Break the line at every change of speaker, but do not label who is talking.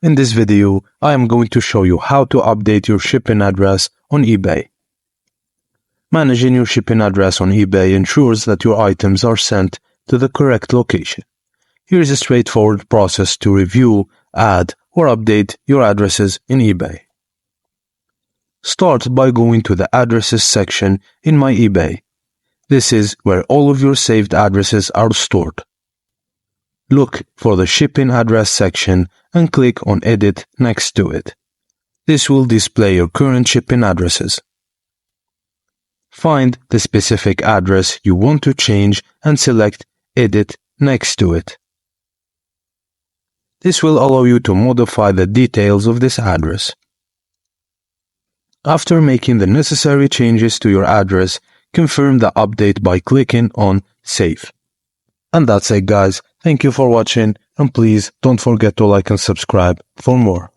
In this video, I am going to show you how to update your shipping address on eBay. Managing your shipping address on eBay ensures that your items are sent to the correct location. Here is a straightforward process to review, add, or update your addresses in eBay. Start by going to the Addresses section in My eBay. This is where all of your saved addresses are stored. Look for the Shipping Address section and click on Edit next to it. This will display your current shipping addresses. Find the specific address you want to change and select Edit next to it. This will allow you to modify the details of this address. After making the necessary changes to your address, confirm the update by clicking on Save. And that's it, guys. Thank you for watching, and please don't forget to like and subscribe for more.